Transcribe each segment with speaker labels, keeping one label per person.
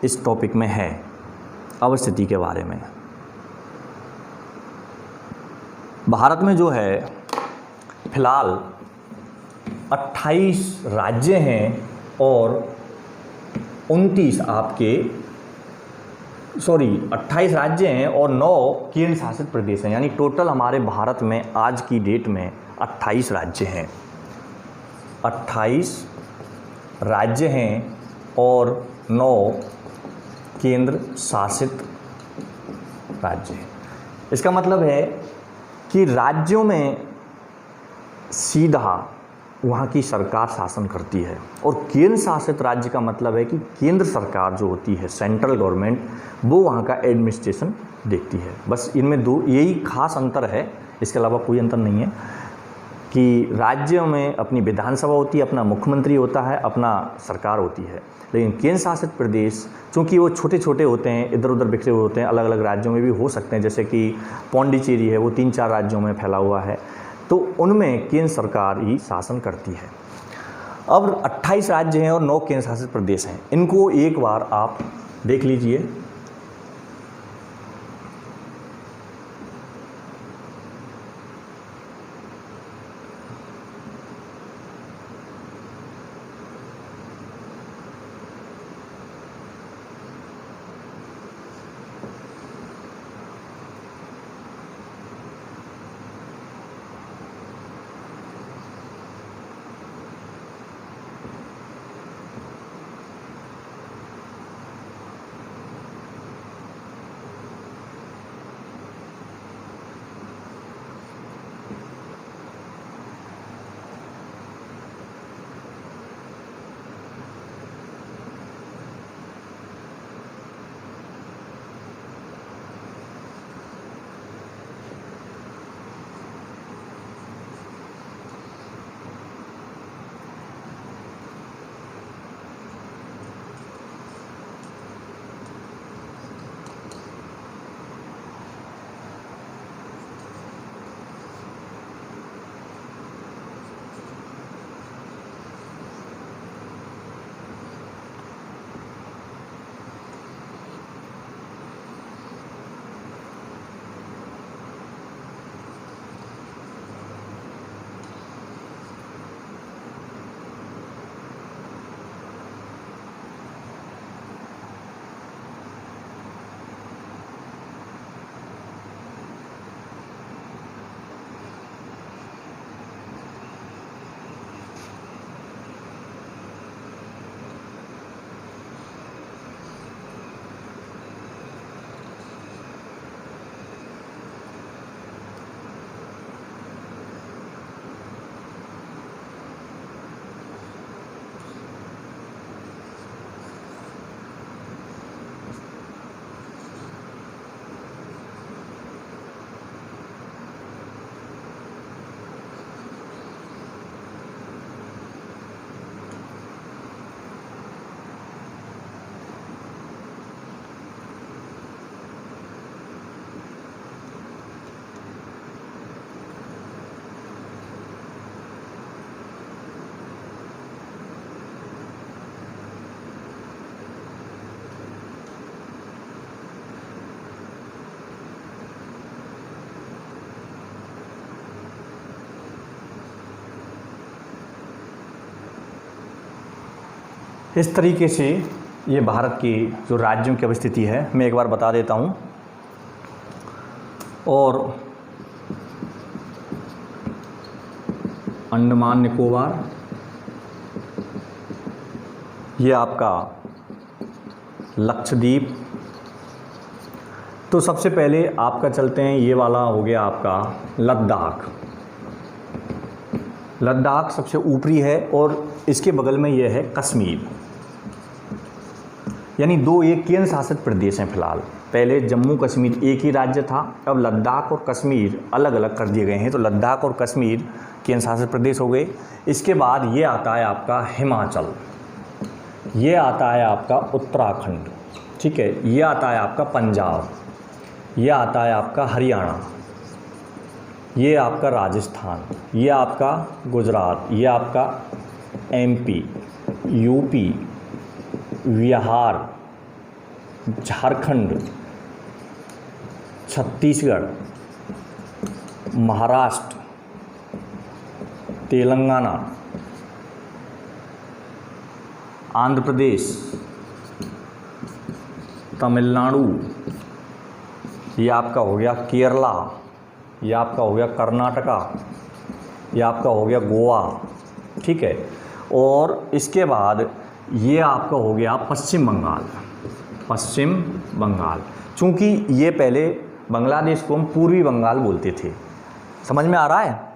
Speaker 1: इस टॉपिक में है अवस्थिति के बारे में। भारत में जो है फिलहाल 28 राज्य हैं और 28 राज्य हैं और 9 केंद्र शासित प्रदेश हैं। यानी टोटल हमारे भारत में आज की डेट में 28 राज्य हैं। 28 राज्य हैं और 9 केंद्र शासित राज्य हैं। इसका मतलब है कि राज्यों में सीधा वहाँ की सरकार शासन करती है और केंद्र शासित राज्य का मतलब है कि केंद्र सरकार जो होती है, सेंट्रल गवर्नमेंट, वो वहाँ का एडमिनिस्ट्रेशन देखती है। बस इनमें दो यही खास अंतर है, इसके अलावा कोई अंतर नहीं है कि राज्यों में अपनी विधानसभा होती है, अपना मुख्यमंत्री होता है, अपना सरकार होती है। लेकिन केंद्र शासित प्रदेश चूँकि वो छोटे छोटे होते हैं, इधर उधर बिखरे हुए होते हैं, अलग अलग राज्यों में भी हो सकते हैं, जैसे कि पौंडीचेरी है, वो 3-4 राज्यों में फैला हुआ है, तो उनमें केंद्र सरकार ही शासन करती है। अब 28 राज्य हैं और 9 केंद्र शासित प्रदेश हैं। इनको एक बार आप देख लीजिए। इस तरीके से ये भारत की जो राज्यों की अवस्थिति है मैं एक बार बता देता हूँ। और अंडमान निकोबार, ये आपका लक्षद्वीप। तो सबसे पहले आपका चलते हैं, ये वाला हो गया आपका लद्दाख। लद्दाख सबसे ऊपरी है और इसके बगल में ये है कश्मीर। यानी दो एक केंद्र शासित प्रदेश हैं फिलहाल। पहले जम्मू कश्मीर एक ही राज्य था, अब लद्दाख और कश्मीर अलग अलग कर दिए गए हैं। तो लद्दाख और कश्मीर केंद्र शासित प्रदेश हो गए। इसके बाद ये आता है आपका हिमाचल, ये आता है आपका उत्तराखंड, ठीक है, ये आता है आपका पंजाब, ये आता है आपका हरियाणा, ये आपका राजस्थान, ये आपका गुजरात, ये आपका एमपी, यूपी, बिहार, झारखंड, छत्तीसगढ़, महाराष्ट्र, तेलंगाना, आंध्र प्रदेश, तमिलनाडु, ये आपका हो गया केरला, ये आपका हो गया कर्नाटका, ये आपका हो गया गोवा, ठीक है। और इसके बाद ये आपका हो गया पश्चिम बंगाल। पश्चिम बंगाल, चूँकि ये पहले बांग्लादेश को हम पूर्वी बंगाल बोलते थे। समझ में आ रहा है?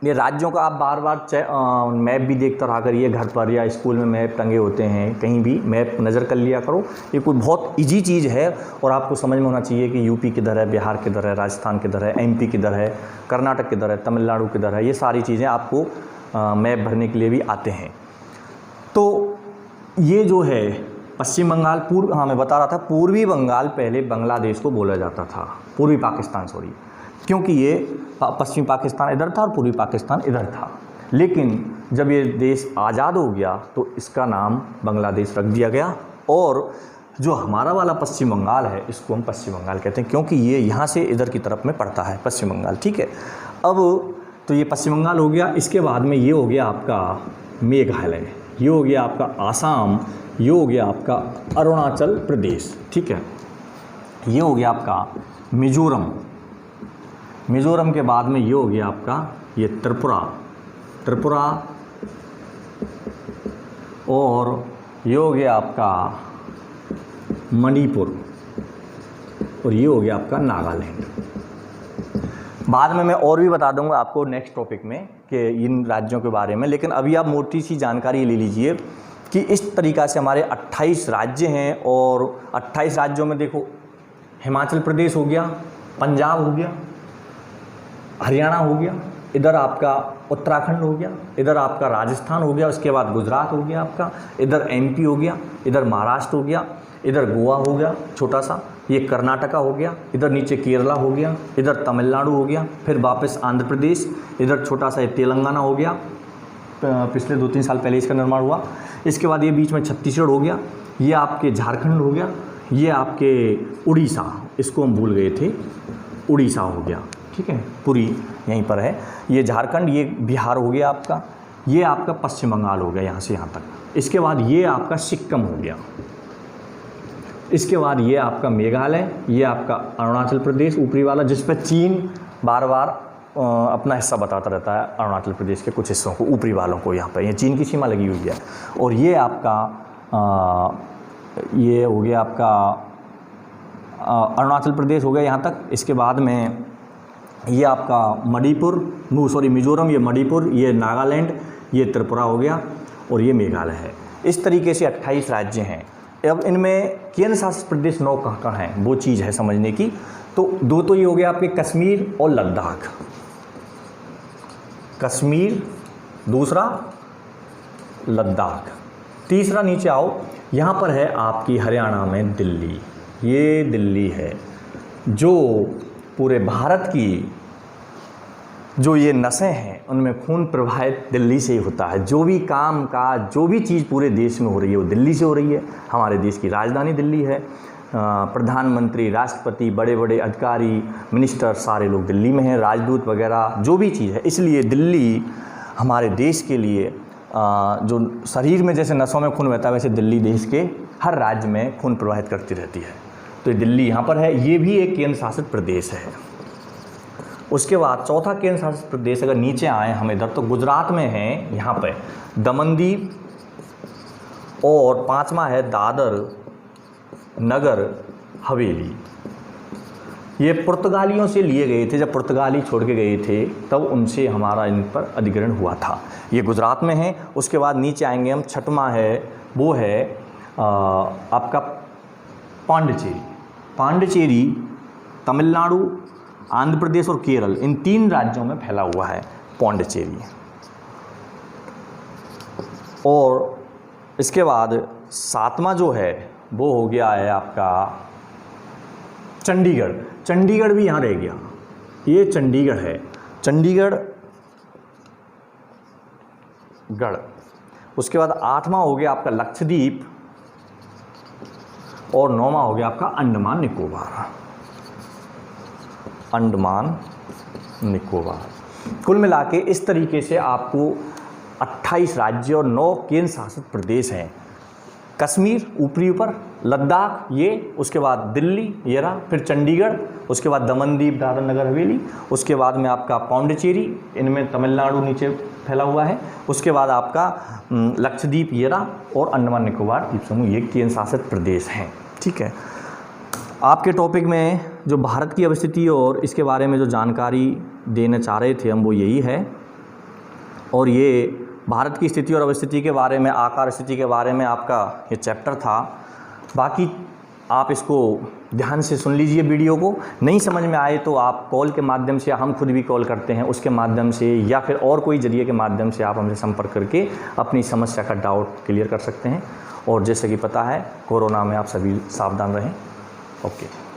Speaker 1: ये राज्यों का आप बार बार मैप भी देखते रहा करिए, घर पर या स्कूल में मैप टंगे होते हैं, कहीं भी मैप नज़र कर लिया करो। ये कोई बहुत इजी चीज़ है और आपको समझ में होना चाहिए कि यूपी किधर है, बिहार किधर है, राजस्थान किधर है, एमपी किधर है, कर्नाटक किधर है, तमिलनाडु किधर है। ये सारी चीज़ें आपको मैप भरने के लिए भी आते हैं। तो ये जो है पश्चिम बंगाल, हाँ मैं बता रहा था पूर्वी बंगाल पहले बांग्लादेश को बोला जाता था, पूर्वी पाकिस्तान सॉरी, क्योंकि ये पश्चिमी पाकिस्तान इधर था और पूर्वी पाकिस्तान इधर था। लेकिन जब ये देश आज़ाद हो गया तो इसका नाम बांग्लादेश रख दिया गया और जो हमारा वाला पश्चिम बंगाल है इसको हम पश्चिम बंगाल कहते हैं, क्योंकि ये यहाँ से इधर की तरफ में पड़ता है पश्चिम बंगाल, ठीक है। अब तो ये पश्चिम बंगाल हो गया। इसके बाद में ये हो गया आपका मेघालय, ये हो गया आपका आसाम, ये हो गया आपका अरुणाचल प्रदेश, ठीक है। ये हो गया आपका मिजोरम, मिजोरम के बाद में ये हो गया आपका ये त्रिपुरा, त्रिपुरा, और ये हो गया आपका मणिपुर, और ये हो गया आपका नागालैंड। बाद में मैं और भी बता दूंगा आपको नेक्स्ट टॉपिक में कि इन राज्यों के बारे में, लेकिन अभी आप मोटी सी जानकारी ले लीजिए कि इस तरीक़ा से हमारे 28 राज्य हैं और 28 राज्यों में देखो हिमाचल प्रदेश हो गया, पंजाब हो गया, हरियाणा हो गया, इधर आपका उत्तराखंड हो गया, इधर आपका राजस्थान हो गया, उसके बाद गुजरात हो गया आपका, इधर एमपी हो गया, इधर महाराष्ट्र हो गया, इधर गोवा हो गया छोटा सा, ये कर्नाटका हो गया, इधर नीचे केरला हो गया, इधर तमिलनाडु हो गया, फिर वापस आंध्र प्रदेश, इधर छोटा सा तेलंगाना हो गया, पिछले 2-3 साल पहले इसका निर्माण हुआ। इसके बाद ये बीच में छत्तीसगढ़ हो गया, ये आपके झारखंड हो गया, ये आपके उड़ीसा, इसको हम भूल गए थे, उड़ीसा हो गया, ठीक है, पूरी यहीं पर है। ये झारखंड, ये बिहार हो गया आपका, ये आपका पश्चिम बंगाल हो गया यहाँ से यहाँ तक। इसके बाद ये आपका सिक्किम हो गया, इसके बाद ये आपका मेघालय, ये आपका अरुणाचल प्रदेश ऊपरी वाला, जिस पर चीन बार बार अपना हिस्सा बताता रहता है, अरुणाचल प्रदेश के कुछ हिस्सों को, ऊपरी वालों को, यहाँ पर ये चीन की सीमा लगी हुई है। और ये आपका ये हो गया आपका अरुणाचल प्रदेश हो गया यहाँ तक। इसके बाद में ये आपका मिजोरम, ये मणिपुर, ये नागालैंड, ये त्रिपुरा हो गया और ये मेघालय है। इस तरीके से 28 राज्य हैं। अब इनमें केंद्र शासित प्रदेश 9 कहाँ हैं, वो चीज़ है समझने की। तो 2 तो ये हो गया आपके कश्मीर और लद्दाख, कश्मीर, दूसरा लद्दाख, तीसरा नीचे आओ, यहाँ पर है आपकी हरियाणा में दिल्ली। ये दिल्ली है जो पूरे भारत की जो ये नसें हैं उनमें खून प्रवाहित दिल्ली से ही होता है। जो भी काम काज, जो भी चीज़ पूरे देश में हो रही है वो दिल्ली से हो रही है। हमारे देश की राजधानी दिल्ली है। प्रधानमंत्री, राष्ट्रपति, बड़े बड़े अधिकारी, मिनिस्टर सारे लोग दिल्ली में हैं, राजदूत वगैरह जो भी चीज़ है। इसलिए दिल्ली हमारे देश के लिए जो शरीर में जैसे नसों में खून बहता है वैसे दिल्ली देश के हर राज्य में खून प्रवाहित करती रहती है। तो दिल्ली यहाँ पर है, ये भी एक केंद्र शासित प्रदेश है। उसके बाद चौथा केंद्र शासित प्रदेश अगर नीचे आए हम इधर तो गुजरात में है, यहाँ पे दमनदीप, और 5वां है दादर नगर हवेली। ये पुर्तगालियों से लिए गए थे, जब पुर्तगाली छोड़ के गए थे तब उनसे हमारा इन पर अधिग्रहण हुआ था। ये गुजरात में है। उसके बाद नीचे आएंगे हम, 6वां है वो है आपका पांडिचेरी। पांडिचेरी तमिलनाडु, आंध्र प्रदेश और केरल, इन 3 राज्यों में फैला हुआ है पांडिचेरी। और इसके बाद 7वां जो है वो हो गया है आपका चंडीगढ़। चंडीगढ़ भी यहाँ रह गया, ये चंडीगढ़ है, चंडीगढ़ गढ़। उसके बाद 8वां हो गया आपका लक्षद्वीप, और 9वां हो गया आपका अंडमान निकोबार। अंडमान निकोबार। कुल मिला के इस तरीके से आपको 28 राज्य और 9 केंद्र शासित प्रदेश हैं। कश्मीर ऊपरी ऊपर, लद्दाख ये, उसके बाद दिल्ली ये रहा, फिर चंडीगढ़, उसके बाद दमन दीव दादरा नगर हवेली, उसके बाद में आपका पौंडीचेरी, इनमें तमिलनाडु नीचे फैला हुआ है, उसके बाद आपका लक्षद्वीप ये रहा, और अंडमान निकोबार द्वीप समूह ये केंद्र शासित प्रदेश हैं। ठीक है, आपके टॉपिक में जो भारत की अवस्थिति और इसके बारे में जो जानकारी देना चाह रहे थे हम वो यही है, और ये भारत की स्थिति और अवस्थिति के बारे में, आकार स्थिति के बारे में आपका ये चैप्टर था। बाकी आप इसको ध्यान से सुन लीजिए वीडियो को। नहीं समझ में आए तो आप कॉल के माध्यम से, हम खुद भी कॉल करते हैं उसके माध्यम से, या फिर और कोई जरिए के माध्यम से आप हमसे संपर्क करके अपनी समस्या का डाउट क्लियर कर सकते हैं। और जैसे कि पता है, कोरोना में आप सभी सावधान रहें। ओके।